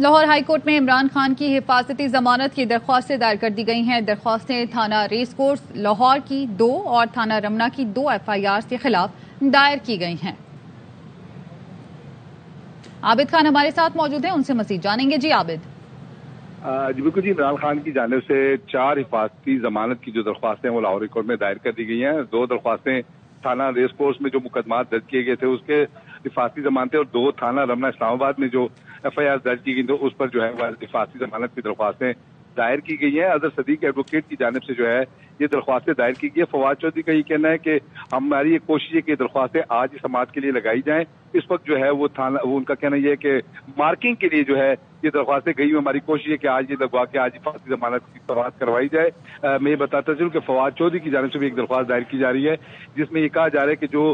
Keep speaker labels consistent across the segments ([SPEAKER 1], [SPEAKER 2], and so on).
[SPEAKER 1] Lahore high court میں عمران خان کی حفاظتی ضمانت کی درخواستیں دائر کر دی گئی ہیں۔ درخواستیں تھانہ ریس کورس لاہور کی 2 اور تھانہ رمنا کی 2 FIRs کے خلاف دائر کی گئی ہیں۔ عابد خان ہمارے ساتھ موجود ہیں، ان سے مزید جانیں گے۔ جی عابد۔
[SPEAKER 2] جی بالکل جی، عمران خان کی جانب سے 4 حفاظتی ضمانت کی جو درخواستیں ہیں وہ لاہور ہائی کورٹ میں دائر کر دی گئی ہیں۔ 2 درخواستیں تھانہ ریس کورس میں جو مقدمات درج کیے گئے تھے اس کے حفاظتی ضمانتیں، اور 2 تھانہ رمنا اسلام آباد میں جو FIR درج کی گئی تو اس پر جو ہے حفاظتی ضمانت کی درخواستیں دائر کی گئی ہیں۔ اظہر صدیق ایڈوکیٹ کی جانب سے جو ہے یہ درخواستیں دائر کی گئی ہے۔ فواد چودھری کا یہ کہنا ہے کہ ہماری یہ کوشش ہے کہ درخواستیں آج ہی سماعت کے لیے لگائی جائیں۔ اس وقت جو ہے وہ ان کا کہنا یہ ہے کہ مارکنگ کے لیے جو ہے یہ درخواستیں گئی ہوئی، ہماری کوشش ہے کہ آج یہ لگوا کے آج حفاظتی ضمانت کی سماعت کروائی جائے۔ میں یہ بتاتا چلوں کہ فواد چودھری کی جانب سے بھی ایک درخواست دائر کی جا رہی ہے جس میں یہ کہا جا رہا ہے کہ جو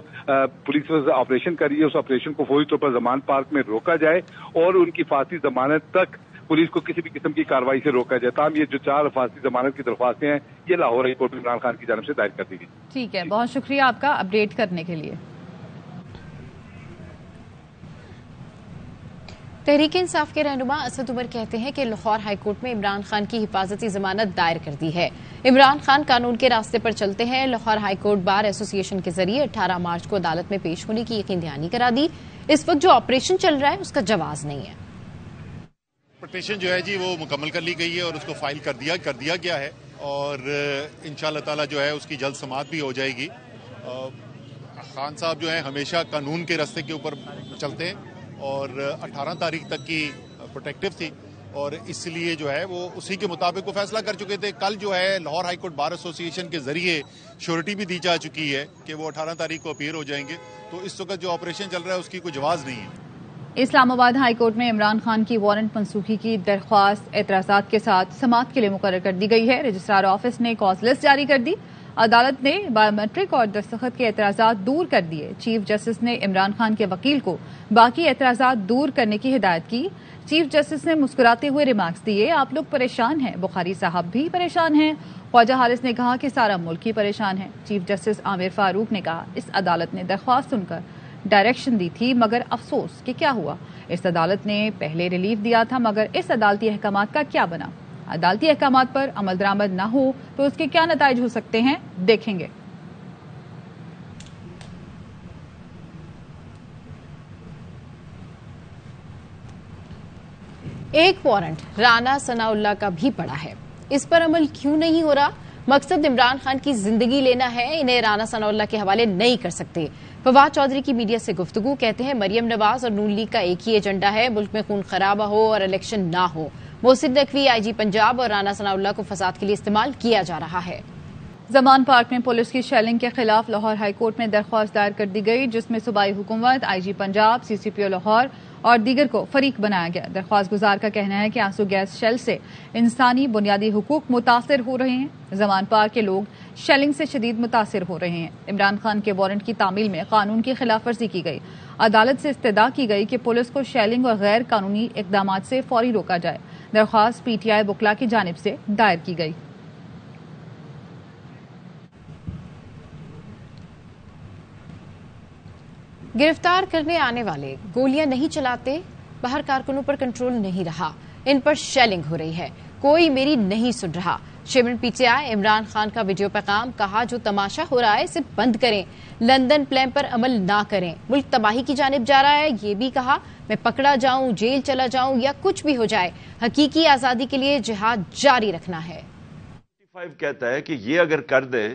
[SPEAKER 2] پولیس آپریشن کر رہی ہے اس آپریشن کو فوری طور پر زمان پارک میں روکا جائے اور ان کی حفاظتی ضمانت تک پولیس کو کسی بھی قسم کی کارروائی سے روکا جائے۔ تاہم یہ جو 4 حفاظتی ضمانت کی درخواستیں ہیں یہ لاہور ہائی کورٹ میں عمران خان کی جانب سے دائر کر دی گئی۔
[SPEAKER 1] ٹھیک ہے، بہت شکریہ آپ کا اپڈیٹ کرنے کے لیے۔
[SPEAKER 3] تحریک انصاف کے رہنما اسد عمر کہتے ہیں کہ لاہور ہائی کورٹ میں عمران خان کی حفاظتی ضمانت دائر کر دی ہے۔ عمران خان قانون کے راستے پر چلتے ہیں۔ لاہور ہائی کورٹ بار ایسوسی ایشن کے ذریعے 18 مارچ کو عدالت میں پیش ہونے کی یقین دہانی کرا دی۔ اس وقت جو آپریشن چل رہا ہے اس کا جواز نہیں ہے۔
[SPEAKER 4] پٹیشن جو ہے جی وہ مکمل کر لی گئی ہے اور اس کو فائل کر دیا گیا ہے اور انشاءاللہ تعالی جو ہے اس کی جلد سماعت بھی ہو جائے گی۔ خان صاحب جو ہیں ہمیشہ قانون کے راستے کے اوپر چلتے ہیں اور 18 تاریخ تک کی پروٹیکٹیو تھی اور اس لیے جو ہے وہ اسی کے مطابق وہ فیصلہ کر چکے تھے۔ کل جو ہے لاہور ہائی کورٹ بار ایسوسی ایشن کے ذریعے شیورٹی بھی دی جا چکی ہے کہ وہ 18 تاریخ کو اپیئر ہو جائیں گے، تو اس وقت جو آپریشن چل رہا ہے اس کی کوئی جواز نہیں ہے۔
[SPEAKER 1] اسلام آباد ہائی کورٹ میں عمران خان کی وارنٹ منسوخی کی درخواست اعتراضات کے ساتھ سماعت کے لیے مقرر کر دی گئی ہے۔ رجسٹرار آفس نے کاز لسٹ جاری کر دی۔ عدالت نے بایومیٹرک اور دستخط کے اعتراضات دور کر دیے۔ چیف جسٹس نے عمران خان کے وکیل کو باقی اعتراضات دور کرنے کی ہدایت کی۔ چیف جسٹس نے مسکراتے ہوئے ریمارکس دیے، آپ لوگ پریشان ہیں، بخاری صاحب بھی پریشان ہیں۔ خواجہ حارث نے کہا کہ سارا ملک ہی پریشان ہے۔ چیف جسٹس عامر فاروق نے کہا اس عدالت نے درخواست سن کر ڈائریکشن دی تھی، مگر افسوس کہ کیا ہوا، اس عدالت نے پہلے ریلیف دیا تھا مگر اس عدالتی احکامات کا کیا بنا؟ عدالتی احکامات پر عمل درآمد نہ ہو تو اس کے کیا نتائج ہو سکتے ہیں، دیکھیں گے۔
[SPEAKER 3] ایک وارنٹ رانا ثناء اللہ کا بھی پڑا ہے، اس پر عمل کیوں نہیں ہو رہا؟ مقصد عمران خان کی زندگی لینا ہے، انہیں رانا ثناء اللہ کے حوالے نہیں کر سکتے۔ فواد چودھری کی میڈیا سے گفتگو، کہتے ہیں مریم نواز اور نون لیگ کا ایک ہی ایجنڈا ہے، ملک میں خون خرابہ ہو اور الیکشن نہ ہو۔ محسن نقوی IG پنجاب اور رانا ثناء اللہ کو فساد کے لیے استعمال کیا جا رہا ہے۔
[SPEAKER 1] زمان پارک میں پولیس کی شیلنگ کے خلاف لاہور ہائی کورٹ میں درخواست دائر کر دی گئی جس میں صوبائی حکومت، IG پنجاب، CCPO لاہور اور دیگر کو فریق بنایا گیا۔ درخواست گزار کا کہنا ہے کہ آنسو گیس شیل سے انسانی بنیادی حقوق متاثر ہو رہے ہیں۔ زمان پارک کے لوگ شیلنگ سے شدید متاثر ہو رہے ہیں۔ عمران خان کے وارنٹ کی تعمیل میں قانون کی خلاف ورزی کی گئی۔ عدالت سے استدعا کی گئی کہ پولیس کو شیلنگ اور غیر قانونی اقدامات سے فوری روکا جائے۔ درخواست PTI بکلا کی جانب سے دائر کی گئی۔
[SPEAKER 3] گرفتار کرنے آنے والے گولیاں نہیں چلاتے، باہر کارکنوں پر کنٹرول نہیں رہا، ان پر شیلنگ ہو رہی ہے، کوئی میری نہیں سن رہا۔ چیئرمین PTI عمران خان کا ویڈیو پیغام، کہا جو تماشا ہو رہا ہے اسے بند کریں، لندن پلان پر عمل نہ کریں، ملک تباہی کی جانب جا رہا ہے۔ یہ بھی کہا میں پکڑا جاؤں، جیل چلا جاؤں یا کچھ بھی ہو جائے، حقیقی آزادی کے لیے جہاد جاری رکھنا ہے۔
[SPEAKER 5] 5 کہتا ہے کہ یہ اگر کر دیں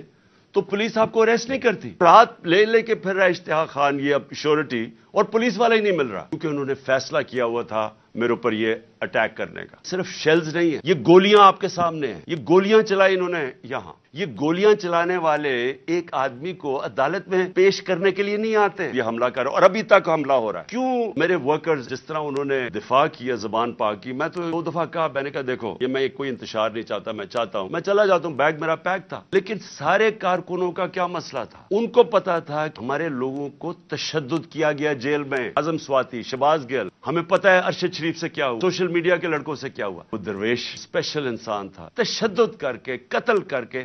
[SPEAKER 5] تو پولیس آپ کو اریسٹ نہیں کرتی۔ رات لے کے پھر رہا اشتہا خان یہ اب شیورٹی اور پولیس والا ہی نہیں مل رہا، کیونکہ انہوں نے فیصلہ کیا ہوا تھا میرے اوپر یہ اٹیک کرنے کا۔ صرف شیلز نہیں ہے، یہ گولیاں آپ کے سامنے ہیں، یہ گولیاں چلائی انہوں نے یہاں۔ یہ گولیاں چلانے والے ایک آدمی کو عدالت میں پیش کرنے کے لیے نہیں آتے، یہ حملہ کر اور ابھی تک حملہ ہو رہا ہے۔ کیوں میرے ورکرز جس طرح انہوں نے دفاع کیا زبان پاک کی، میں تو 2 دفعہ کہا، میں نے کہا دیکھو یہ میں کوئی انتشار نہیں چاہتا، میں چاہتا ہوں میں چلا جاتا ہوں، بیگ میرا پیک تھا، لیکن سارے کارکنوں کا کیا مسئلہ تھا؟ ان کو پتا تھا کہ ہمارے لوگوں کو تشدد کیا گیا جیل میں، اعظم سواتی، شہباز گل، ہمیں پتا ہے ارشد شریف سے کیا ہوا، سوشل میڈیا کے لڑکوں سے کیا ہوا۔ وہ درویش اسپیشل انسان تھا، تشدد کر کے قتل کر کے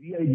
[SPEAKER 6] DIG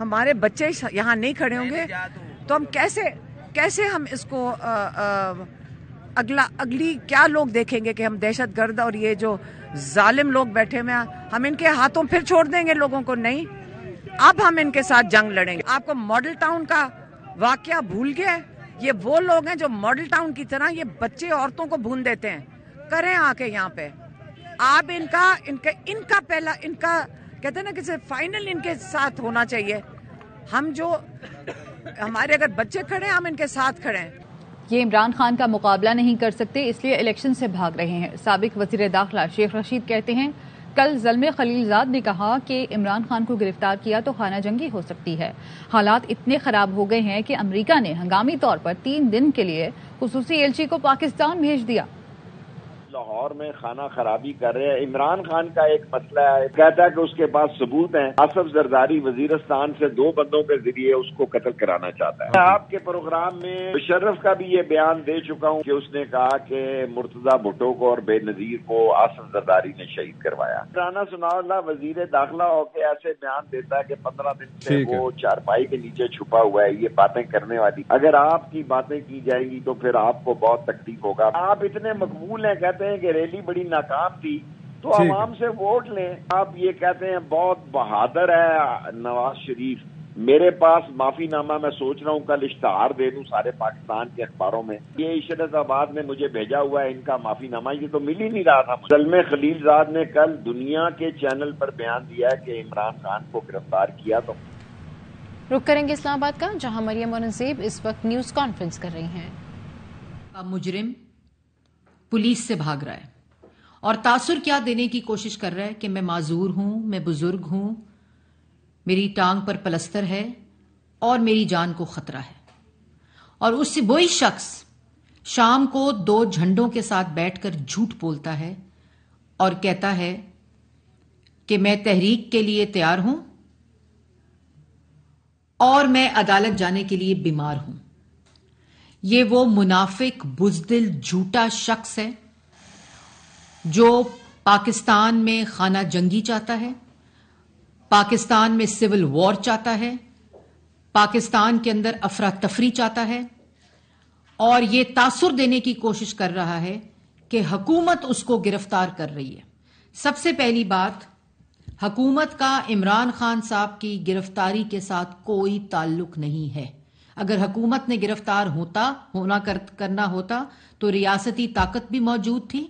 [SPEAKER 7] ہمارے بچے یہاں نہیں کھڑے ہوں گے تو ہم کیسے ہم اس کو اگلی کیا لوگ دیکھیں گے کہ ہم دہشت گرد اور یہ جو ظالم لوگ بیٹھے ہوئے ہیں ہم ان کے ہاتھوں پھر چھوڑ دیں گے لوگوں کو؟ نہیں، اب ہم ان کے ساتھ جنگ لڑیں گے. آپ کو ماڈل ٹاؤن کا واقعہ بھول گیا ہے؟ یہ وہ لوگ ہیں جو ماڈل ٹاؤن کی طرح یہ بچے عورتوں کو بھون دیتے ہیں. کریں آ کے یہاں پہ آپ ان کا پہلا کہتے ہیں نا کہ فائنل ان کے ساتھ ہونا چاہیے. ہم جو ہمارے اگر بچے کھڑے ہیں ہم ان کے ساتھ کھڑے ہیں.
[SPEAKER 1] یہ عمران خان کا مقابلہ نہیں کر سکتے اس لیے الیکشن سے بھاگ رہے ہیں. سابق وزیر داخلہ شیخ رشید کہتے ہیں کل زلمے خلیل زاد نے کہا کہ عمران خان کو گرفتار کیا تو خانہ جنگی ہو سکتی ہے. حالات اتنے خراب ہو گئے ہیں کہ امریکہ نے ہنگامی طور پر 3 دن کے لیے خصوصی ایلچی کو پاکستان بھیج دیا.
[SPEAKER 8] لاہور میں خانہ خرابی کر رہے ہیں. عمران خان کا ایک مسئلہ ہے، کہتا ہے کہ اس کے پاس ثبوت ہیں. آصف زرداری وزیرستان سے 2 بندوں کے ذریعے اس کو قتل کرانا چاہتا ہے. میں آپ کے پروگرام میں مشرف کا بھی یہ بیان دے چکا ہوں کہ اس نے کہا کہ مرتضی بھٹو کو اور بے نظیر کو آصف زرداری نے شہید کروایا. رانا ثناء اللہ وزیر داخلہ ہو کے ایسے بیان دیتا ہے کہ 15 دن سے وہ چارپائی کے نیچے چھپا ہوا ہے. یہ باتیں کرنے والی اگر آپ کی باتیں کی جائیں گی تو پھر آپ کو بہت تکلیف ہوگا. آپ اتنے مقبول ہیں، کہتے ہیں کہ ریلی بڑی ناکام تھی تو عوام سے ووٹ لیں. آپ یہ کہتے ہیں بہت بہادر ہے نواز شریف. میرے پاس معافی نامہ میں سوچ رہا ہوں کل اشتہار دے دوں سارے پاکستان کے اخباروں میں. یہ عشرت آباد نے مجھے بھیجا ہوا ہے ان کا معافی نامہ، یہ تو مل ہی نہیں رہا تھا. زلمے خلیل زاد نے کل دنیا کے چینل پر بیان دیا کہ عمران خان کو گرفتار کیا. تو
[SPEAKER 3] رخ کریں گے اسلام آباد کا، جہاں مریم اور نصیب اس وقت نیوز کانفرنس کر رہی ہیں.
[SPEAKER 9] مجرم پولیس سے بھاگ رہا ہے اور تاثر کیا دینے کی کوشش کر رہا ہے کہ میں معذور ہوں، میں بزرگ ہوں، میری ٹانگ پر پلستر ہے اور میری جان کو خطرہ ہے. اور اس سے وہی شخص شام کو 2 جھنڈوں کے ساتھ بیٹھ کر جھوٹ بولتا ہے اور کہتا ہے کہ میں تحریک کے لیے تیار ہوں اور میں عدالت جانے کے لیے بیمار ہوں. یہ وہ منافق، بزدل، جھوٹا شخص ہے جو پاکستان میں خانہ جنگی چاہتا ہے، پاکستان میں سول وار چاہتا ہے، پاکستان کے اندر افراتفری چاہتا ہے اور یہ تاثر دینے کی کوشش کر رہا ہے کہ حکومت اس کو گرفتار کر رہی ہے. سب سے پہلی بات، حکومت کا عمران خان صاحب کی گرفتاری کے ساتھ کوئی تعلق نہیں ہے. اگر حکومت نے گرفتار کرنا ہوتا تو ریاستی طاقت بھی موجود تھی،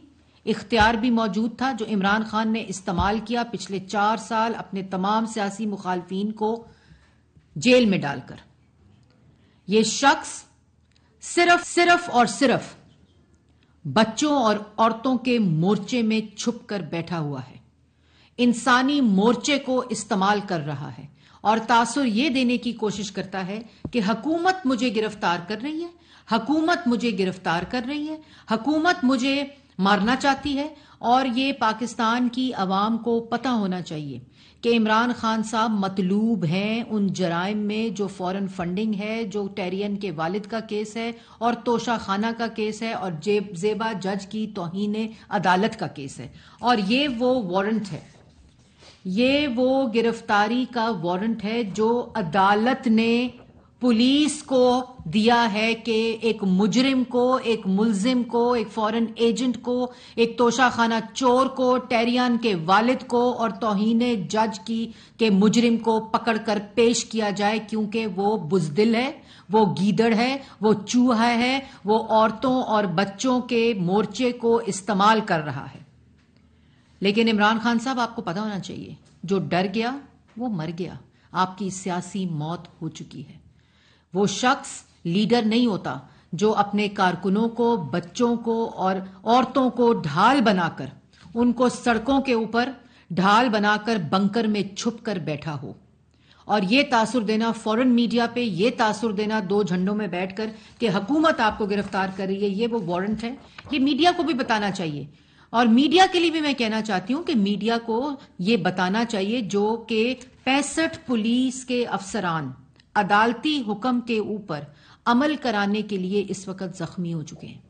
[SPEAKER 9] اختیار بھی موجود تھا جو عمران خان نے استعمال کیا پچھلے 4 سال اپنے تمام سیاسی مخالفین کو جیل میں ڈال کر. یہ شخص صرف اور صرف بچوں اور عورتوں کے مورچے میں چھپ کر بیٹھا ہوا ہے، انسانی مورچے کو استعمال کر رہا ہے اور تاثر یہ دینے کی کوشش کرتا ہے کہ حکومت مجھے گرفتار کر رہی ہے، حکومت مجھے گرفتار کر رہی ہے، حکومت مجھے مارنا چاہتی ہے. اور یہ پاکستان کی عوام کو پتہ ہونا چاہیے کہ عمران خان صاحب مطلوب ہیں ان جرائم میں جو فورن فنڈنگ ہے، جو ٹیرین کے والد کا کیس ہے اور توشہ خانہ کا کیس ہے اور زیبا جج کی توہین عدالت کا کیس ہے. اور یہ وہ وارنٹ ہے، یہ وہ گرفتاری کا وارنٹ ہے جو عدالت نے پولیس کو دیا ہے کہ ایک مجرم کو، ایک ملزم کو، ایک فورن ایجنٹ کو، ایک توشہ خانہ چور کو، ٹیریان کے والد کو اور توہین جج کے مجرم کو پکڑ کر پیش کیا جائے، کیونکہ وہ بزدل ہے، وہ گیدڑ ہے، وہ چوہا ہے، وہ عورتوں اور بچوں کے مورچے کو استعمال کر رہا ہے. لیکن عمران خان صاحب آپ کو پتا ہونا چاہیے، جو ڈر گیا وہ مر گیا. آپ کی سیاسی موت ہو چکی ہے. وہ شخص لیڈر نہیں ہوتا جو اپنے کارکنوں کو، بچوں کو اور عورتوں کو ڈھال بنا کر، ان کو سڑکوں کے اوپر ڈھال بنا کر بنکر میں چھپ کر بیٹھا ہو. اور یہ تاثر دینا فورن میڈیا پہ، یہ تاثر دینا 2 جھنڈوں میں بیٹھ کر کہ حکومت آپ کو گرفتار کر رہی ہے، یہ وہ وارنٹ ہے. یہ میڈیا کو بھی بتانا چاہیے. اور میڈیا کے لیے بھی میں کہنا چاہتی ہوں کہ میڈیا کو یہ بتانا چاہیے جو کہ 65 پولیس کے افسران عدالتی حکم کے اوپر عمل کرانے کے لیے اس وقت زخمی ہو چکے ہیں.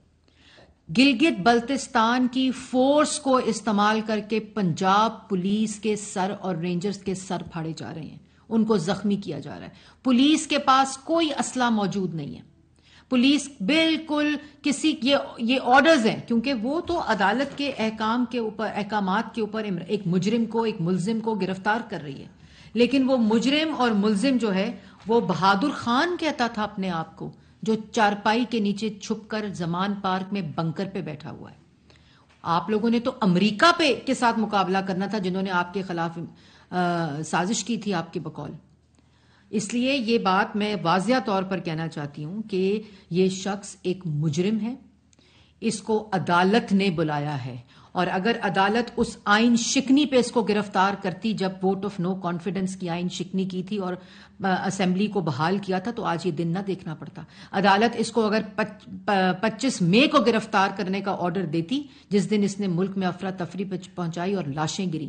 [SPEAKER 9] گلگت بلتستان کی فورس کو استعمال کر کے پنجاب پولیس کے سر اور رینجرز کے سر پھاڑے جا رہے ہیں. ان کو زخمی کیا جا رہا ہے. پولیس کے پاس کوئی اسلحہ موجود نہیں ہے. پولیس بالکل یہ آرڈرز ہیں کیونکہ وہ تو عدالت کے احکامات کے اوپر ایک مجرم کو ایک ملزم کو گرفتار کر رہی ہے. لیکن وہ مجرم اور ملزم جو ہے وہ بہادر خان کہتا تھا اپنے آپ کو, جو چارپائی کے نیچے چھپ کر زمان پارک میں بنکر پہ بیٹھا ہوا ہے. آپ لوگوں نے تو امریکہ کے ساتھ مقابلہ کرنا تھا جنہوں نے آپ کے خلاف سازش کی تھی آپ کے بقول. اس لیے یہ بات میں واضح طور پر کہنا چاہتی ہوں کہ یہ شخص ایک مجرم ہے. اس کو عدالت نے بلایا ہے, اور اگر عدالت اس آئین شکنی پہ اس کو گرفتار کرتی جب ووٹ آف نو کانفیڈنس کی آئین شکنی کی تھی اور اسمبلی کو بحال کیا تھا, تو آج یہ دن نہ دیکھنا پڑتا. عدالت اس کو اگر 25 مئی کو گرفتار کرنے کا آرڈر دیتی, جس دن اس نے ملک میں افراتفری پہنچائی اور لاشیں گری,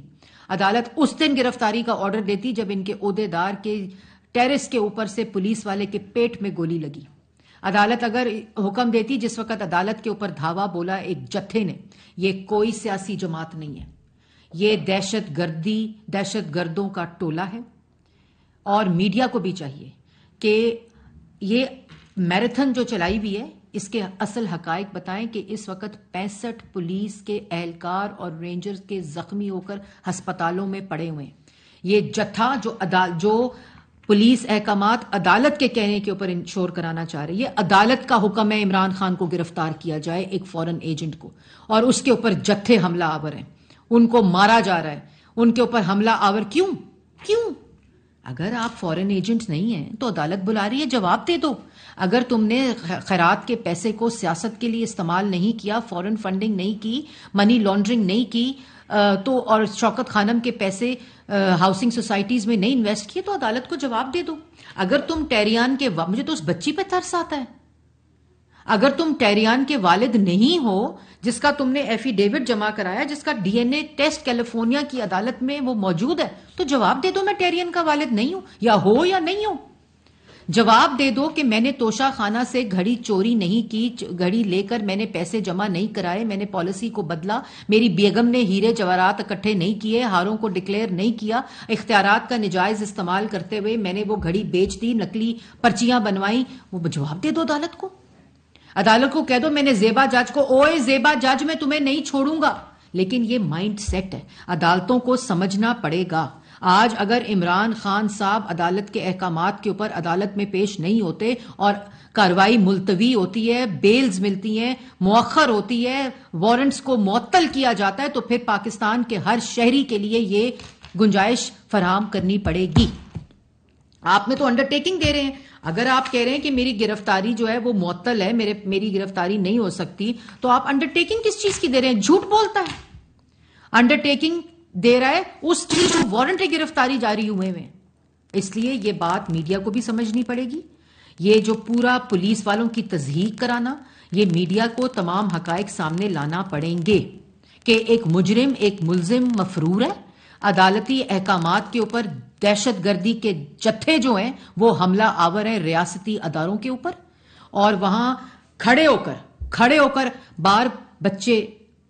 [SPEAKER 9] عدالت اس دن گرفتاری کا آرڈر دیتی جب ان کے عہدیدار کے ٹیرس کے اوپر سے پولیس والے کے پیٹ میں گولی لگی. عدالت اگر حکم دیتی جس وقت عدالت کے اوپر دھاوا بولا ایک جتھے نے, یہ کوئی سیاسی جماعت نہیں ہے, یہ دہشت گردوں کا ٹولہ ہے. اور میڈیا کو بھی چاہیے کہ یہ میراتھن جو چلائی ہوئی ہے اس کے اصل حقائق بتائیں کہ اس وقت 65 پولیس کے اہلکار اور رینجرز کے زخمی ہو کر ہسپتالوں میں پڑے ہوئے ہیں. یہ جتھا جو پولیس احکامات عدالت کے کہنے کے اوپر انشور کرانا چاہ رہی ہے, عدالت کا حکم ہے عمران خان کو گرفتار کیا جائے, ایک فورن ایجنٹ کو, اور اس کے اوپر جتھے حملہ آور ہیں, ان کو مارا جا رہا ہے, ان کے اوپر حملہ آور کیوں؟ اگر آپ فورن ایجنٹ نہیں ہیں تو عدالت بلا رہی ہے, جواب دے دو. اگر تم نے خیرات کے پیسے کو سیاست کے لیے استعمال نہیں کیا, فورن فنڈنگ نہیں کی, منی لانڈرنگ نہیں کی, تو اور شوکت خانم کے پیسے ہاؤسنگ سوسائٹیز میں نہیں انویسٹ کیے, تو عدالت کو جواب دے دو. اگر تم ٹیریان کے مجھے تو اس بچی پہ ترس آتا ہے. اگر تم ٹیریان کے والد نہیں ہو, جس کا تم نے ایفیڈیوٹ جمع کرایا, جس کا D N A test California کی عدالت میں وہ موجود ہے, تو جواب دے دو میں ٹیریان کا والد نہیں ہوں, یا ہو یا نہیں ہوں. جواب دے دو کہ میں نے توشہ خانہ سے گھڑی چوری نہیں کی, گھڑی لے کر میں نے پیسے جمع نہیں کرائے, میں نے پالیسی کو بدلا, میری بیگم نے ہیرے جواہرات اکٹھے نہیں کیے, ہاروں کو ڈکلیئر نہیں کیا, اختیارات کا نجائز استعمال کرتے ہوئے میں نے وہ گھڑی بیچ دی, نقلی پرچیاں بنوائیں. وہ جواب دے دو عدالت کو. عدالت کو کہہ دو میں نے زیبا جج کو, اوئے زیبا جج میں تمہیں نہیں چھوڑوں گا. لیکن یہ مائنڈ سیٹ ہے, عدالتوں کو سمجھنا پڑے گا. آج اگر عمران خان صاحب عدالت کے احکامات کے اوپر عدالت میں پیش نہیں ہوتے اور کارروائی ملتوی ہوتی ہے, بیلز ملتی ہیں, مؤخر ہوتی ہے, وارنٹس کو معطل کیا جاتا ہے, تو پھر پاکستان کے ہر شہری کے لیے یہ گنجائش فراہم کرنی پڑے گی. آپ نے تو انڈرٹیکنگ دے رہے ہیں. اگر آپ کہہ رہے ہیں کہ میری گرفتاری جو ہے وہ معطل ہے, میری گرفتاری نہیں ہو سکتی, تو آپ انڈرٹیکنگ کس چیز کی دے رہے ہیں؟ جھوٹ بولتا ہے. انڈرٹیکنگ دے رہا ہے اس چیز جو وارنٹ گرفتاری جاری ہوئے ہیں. اس لیے یہ بات میڈیا کو بھی سمجھنی پڑے گی. یہ جو پورا پولیس والوں کی تضحیق کرانا, یہ میڈیا کو تمام حقائق سامنے لانا پڑیں گے کہ ایک مجرم ایک ملزم مفرور ہے. عدالتی احکامات کے اوپر دہشت گردی کے جتھے جو ہیں وہ حملہ آور ہیں ریاستی اداروں کے اوپر, اور وہاں کھڑے ہو کر بار بچے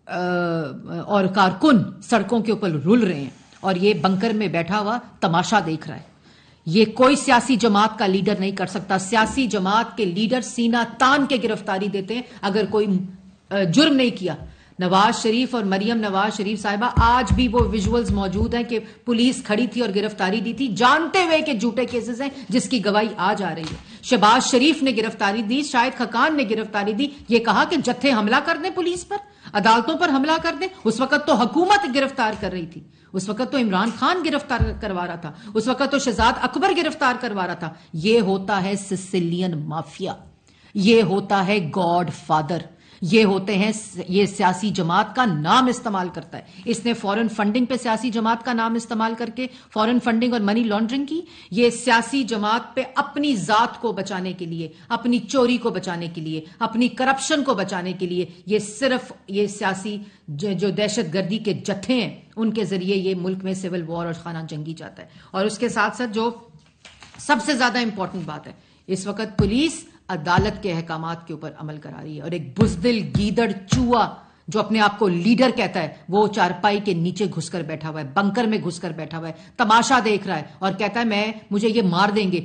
[SPEAKER 9] اور کارکن سڑکوں کے اوپر رول رہے ہیں, اور یہ بنکر میں بیٹھا ہوا تماشا دیکھ رہا ہے. یہ کوئی سیاسی جماعت کا لیڈر نہیں کر سکتا. سیاسی جماعت کے لیڈر سینہ تان کے گرفتاری دیتے ہیں اگر کوئی جرم نہیں کیا. نواز شریف اور مریم نواز شریف صاحبہ, آج بھی وہ ویژولز موجود ہیں کہ پولیس کھڑی تھی اور گرفتاری دی تھی, جانتے ہوئے کہ جھوٹے کیسز ہیں جس کی گواہی آج آ رہی ہے. شہباز شریف نے گرفتاری دی, شاہد خاقان نے گرفتاری دی, یہ کہا کہ جتھے حملہ کر دیں پولیس پر, عدالتوں پر حملہ کر دیں. اس وقت تو حکومت گرفتار کر رہی تھی, اس وقت تو عمران خان گرفتار کروا رہا تھا, اس وقت تو شہزاد اکبر گرفتار کروا رہا تھا. یہ ہوتا ہے سسیلین مافیا, یہ ہوتا ہے گاڈ فادر, یہ ہوتے ہیں, یہ سیاسی جماعت کا نام استعمال کرتا ہے. اس نے فورن فنڈنگ پہ سیاسی جماعت کا نام استعمال کر کے فورن فنڈنگ اور منی لانڈرنگ کی. یہ سیاسی جماعت پہ اپنی ذات کو بچانے کے لیے, اپنی چوری کو بچانے کے لیے, اپنی کرپشن کو بچانے کے لیے, یہ صرف یہ سیاسی جو دہشت گردی کے جتھے ہیں ان کے ذریعے یہ ملک میں سول وار اور خانہ جنگی چاہتا ہے. اور اس کے ساتھ ساتھ جو سب سے زیادہ امپورٹنٹ بات ہے, اس وقت پولیس عدالت کے احکامات کے اوپر عمل کرا رہی ہے, اور ایک بزدل گیدڑ چوہا جو اپنے آپ کو لیڈر کہتا ہے وہ چارپائی کے نیچے گھس کر بیٹھا ہوا ہے, بنکر میں گھس کر بیٹھا ہوا ہے, تماشا دیکھ رہا ہے اور کہتا ہے مجھے یہ مار دیں گے.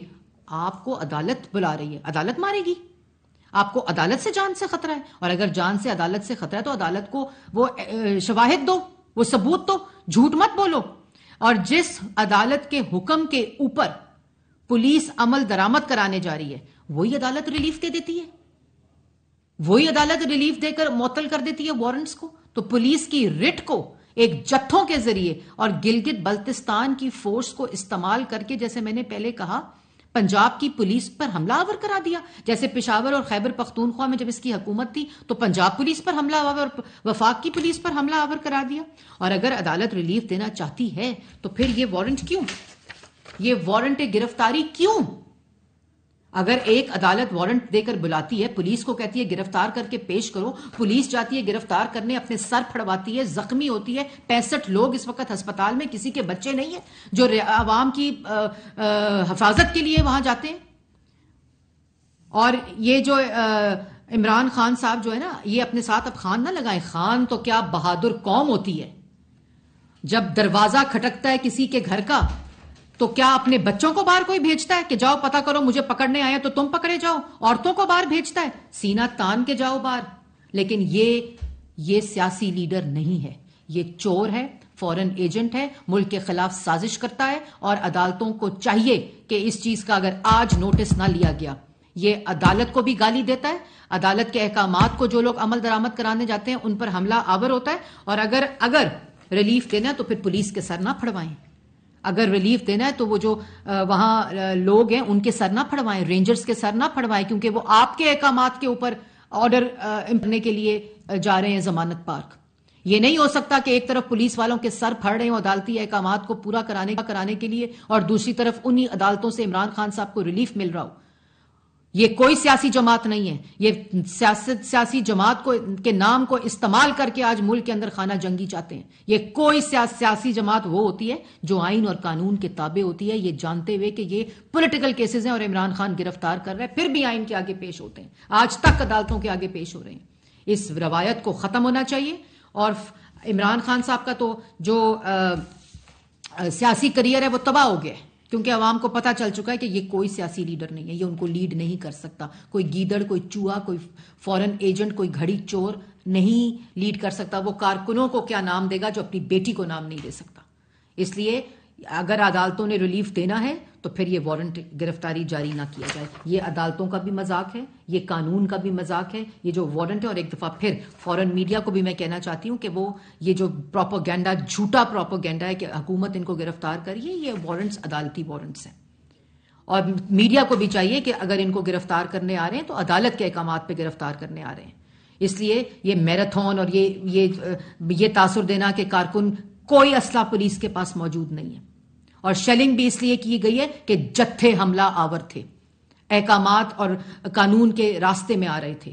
[SPEAKER 9] آپ کو عدالت بلا رہی ہے, عدالت مارے گی. آپ کو عدالت سے جان سے خطرہ ہے, اور اگر جان سے عدالت سے خطرہ ہے تو عدالت کو وہ شواہد دو, وہ ثبوت دو, جھوٹ مت بولو. اور جس عدالت کے حکم کے اوپر پولیس عمل درآمد کرانے جا رہی ہے وہی عدالت ریلیف دے دیتی ہے, وہی عدالت ریلیف دے کر معطل کر دیتی ہے وارنٹس کو. تو پولیس کی رٹ کو ایک جتھوں کے ذریعے اور گلگت بلتستان کی فورس کو استعمال کر کے, جیسے میں نے پہلے کہا, پنجاب کی پولیس پر حملہ آور کرا دیا. جیسے پشاور اور خیبر پختونخوا میں جب اس کی حکومت تھی تو پنجاب پولیس پر حملہ آور, وفاق کی پولیس پر حملہ آور کرا دیا. اور اگر عدالت ریلیف دینا چاہتی ہے تو پھر یہ وارنٹ کیوں, یہ وارنٹ گرفتاری کیوں؟ اگر ایک عدالت وارنٹ دے کر بلاتی ہے, پولیس کو کہتی ہے گرفتار کر کے پیش کرو, پولیس جاتی ہے گرفتار کرنے, اپنے سر پھڑواتی ہے, زخمی ہوتی ہے. 65 لوگ اس وقت ہسپتال میں, کسی کے بچے نہیں ہیں جو عوام کی حفاظت کے لیے وہاں جاتے ہیں. اور یہ جو عمران خان صاحب جو ہے نا, یہ اپنے ساتھ اب خان نہ لگائیں. خان تو کیا بہادر قوم ہوتی ہے. جب دروازہ کھٹکتا ہے کسی کے گھر کا تو کیا اپنے بچوں کو باہر کوئی بھیجتا ہے کہ جاؤ پتہ کرو, مجھے پکڑنے آیا تو تم پکڑے جاؤ؟ عورتوں کو باہر بھیجتا ہے, سینہ تان کے جاؤ باہر. لیکن یہ سیاسی لیڈر نہیں ہے, یہ چور ہے, فورن ایجنٹ ہے, ملک کے خلاف سازش کرتا ہے. اور عدالتوں کو چاہیے کہ اس چیز کا اگر آج نوٹس نہ لیا گیا, یہ عدالت کو بھی گالی دیتا ہے, عدالت کے احکامات کو جو لوگ عمل درآمد کرانے جاتے ہیں ان پر حملہ آور ہوتا ہے. اور اگر ریلیف دینا ہے تو پھر پولیس کے سر نہ پھڑوائیں. اگر ریلیف دینا ہے تو وہ جو وہاں لوگ ہیں ان کے سر نہ پھڑوائیں, رینجرز کے سر نہ پھڑوائیں, کیونکہ وہ آپ کے احکامات کے اوپر آرڈر کرنے کے لیے جا رہے ہیں ضمانت پارک. یہ نہیں ہو سکتا کہ ایک طرف پولیس والوں کے سر پھڑ رہے ہیں عدالتی احکامات کو پورا کرانے کے لیے, اور دوسری طرف انہی عدالتوں سے عمران خان صاحب کو ریلیف مل رہا ہو. یہ کوئی سیاسی جماعت نہیں ہے, یہ سیاسی جماعت کے نام کو استعمال کر کے آج ملک کے اندر خانہ جنگی چاہتے ہیں. یہ کوئی سیاسی جماعت وہ ہوتی ہے جو آئین اور قانون کے تابع ہوتی ہے, یہ جانتے ہوئے کہ یہ پولیٹیکل کیسز ہیں اور عمران خان گرفتار کر رہا ہے, پھر بھی آئین کے آگے پیش ہوتے ہیں, آج تک عدالتوں کے آگے پیش ہو رہے ہیں. اس روایت کو ختم ہونا چاہیے. اور عمران خان صاحب کا تو جو سیاسی کریئر ہے وہ تباہ ہو گیا ہے, کیونکہ عوام کو پتہ چل چکا ہے کہ یہ کوئی سیاسی لیڈر نہیں ہے, یہ ان کو لیڈ نہیں کر سکتا. کوئی گیدڑ, کوئی چوہا, کوئی فورن ایجنٹ, کوئی گھڑی چور نہیں لیڈ کر سکتا. وہ کارکنوں کو کیا نام دے گا جو اپنی بیٹی کو نام نہیں دے سکتا. اس لیے اگر عدالتوں نے ریلیف دینا ہے تو پھر یہ وارنٹ گرفتاری جاری نہ کیا جائے. یہ عدالتوں کا بھی مذاق ہے, یہ قانون کا بھی مذاق ہے, یہ جو وارنٹ ہے. اور ایک دفعہ پھر فورن میڈیا کو بھی میں کہنا چاہتی ہوں کہ وہ یہ جو پروپیگنڈا, جھوٹا پروپیگنڈا ہے کہ حکومت ان کو گرفتار کریے, یہ وارنٹس عدالتی وارنٹس ہیں. اور میڈیا کو بھی چاہیے کہ اگر ان کو گرفتار کرنے آ رہے ہیں تو عدالت کے احکامات پہ گرفتار کرنے آ رہے ہیں. اس لیے یہ میراتھن اور یہ تاثر دینا کہ کارکن کوئی اسلحہ پولیس کے پاس موجود نہیں ہے. اور شیلنگ بھی اس لیے کی گئی ہے کہ جتھے حملہ آور تھے, احکامات اور قانون کے راستے میں آ رہے تھے.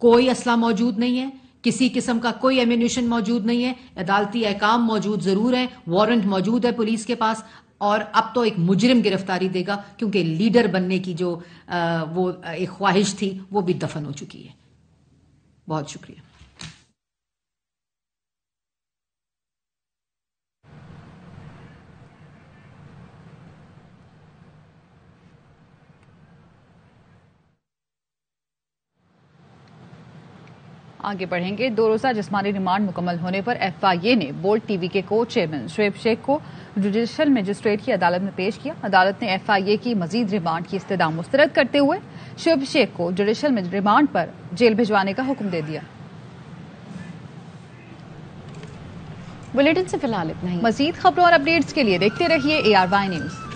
[SPEAKER 9] کوئی اسلحہ موجود نہیں ہے, کسی قسم کا کوئی ایمونیشن موجود نہیں ہے. عدالتی احکام موجود ضرور ہیں, وارنٹ موجود ہے پولیس کے پاس, اور اب تو ایک مجرم گرفتاری دے گا, کیونکہ لیڈر بننے کی جو وہ ایک خواہش تھی وہ بھی دفن ہو چکی ہے. بہت شکریہ.
[SPEAKER 1] آگے بڑھیں گے. 2 روزہ جسمانی ریمانڈ مکمل ہونے پر ایف آئی اے نے بولٹ ٹی وی کے کو چیئرمین شعیب شیخ کو جوڈیشل مجسٹریٹ کی عدالت میں پیش کیا. عدالت نے ایف آئی اے کی مزید ریمانڈ کی استدعا مسترد کرتے ہوئے شعیب شیخ کو جوڈیشل ریمانڈ پر جیل بھجوانے کا حکم دے دیا.
[SPEAKER 3] بلیٹن سے فی الحال اتنا ہی.
[SPEAKER 1] مزید خبروں اور اپڈیٹس کے لیے دیکھتے رہیے ARY نیوز.